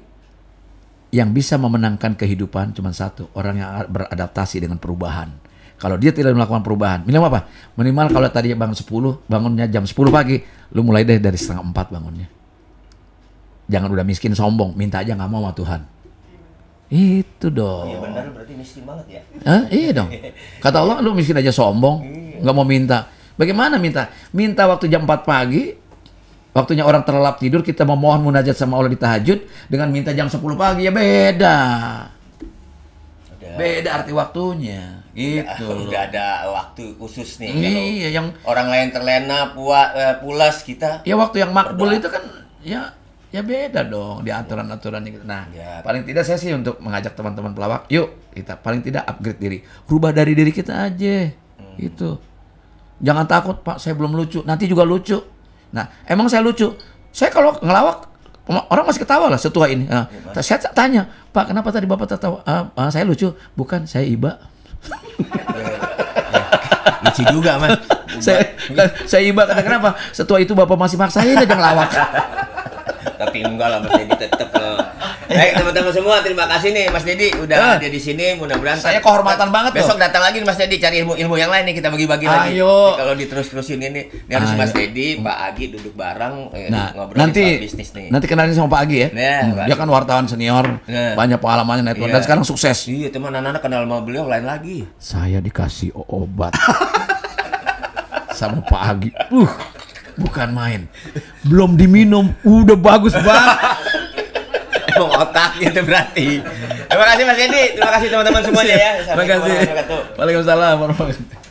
yang bisa memenangkan kehidupan cuma satu, orang yang beradaptasi dengan perubahan. Kalau dia tidak melakukan perubahan, minimal apa? Minimal kalau tadi bangun 10, bangunnya jam 10 pagi, lu mulai deh dari 3:30 bangunnya. Jangan udah miskin sombong, minta aja nggak mau sama Tuhan. Itu Iya dong. benar, berarti miskin banget ya. Hah? Iya dong. Kata Allah, lu miskin aja sombong, nggak mau minta. Bagaimana minta? Minta waktu jam 4 pagi, waktunya orang terlelap tidur, kita memohon munajat sama Allah di tahajud, dengan minta jam 10 pagi, ya beda. Beda arti waktunya. Gitu loh. Udah ada waktu khusus nih. Iya, yang Orang lain terlena, pulas, kita. ya waktu yang makbul Berdoa. itu kan ya beda dong di aturan-aturan gitu. Nah, Ya. paling tidak saya sih untuk mengajak teman-teman pelawak, yuk kita paling tidak upgrade diri, rubah dari diri kita aja, gitu. Jangan takut, Pak, saya belum lucu, nanti juga lucu. Nah, emang saya lucu. Saya kalau ngelawak orang masih ketawa lah setua ini. Nah, saya tanya, Pak, kenapa tadi Bapak tertawa? Saya lucu, bukan, saya iba. Lucu juga, Mas. saya iba, kenapa? Setua itu Bapak masih maksain aja ngelawak. Tapi enggak lah, Mas Dedi tetap loh. Baik teman-teman semua, terima kasih nih Mas Dedi udah ada di sini. Mudah-mudahan Saya kehormatan banget loh. besok datang lagi nih Mas Dedi cari ilmu-ilmu yang lain nih, kita bagi-bagi lagi. Ayo. Nih, kalau diterus-terusin ini harus Ayo. Mas Dedi, Pak Agi duduk bareng Nah, ngobrolin nanti soal bisnis nih. nanti kenalin sama Pak Agi ya. Nah, Pak Dia Agi. kan wartawan senior, banyak pengalamannya network dan Iya. sekarang sukses. Iya, teman anak-anak kenal sama beliau lain lagi. Saya dikasih obat sama Pak Agi. Bukan main. Belum diminum, udah bagus banget. Emang otak gitu berarti. Terima kasih Mas Dedi, terima kasih teman-teman semuanya ya. Terima kasih. Assalamualaikum warahmatullahi wabarakatuh. Waalaikumsalam warahmatullahi wabarakatuh.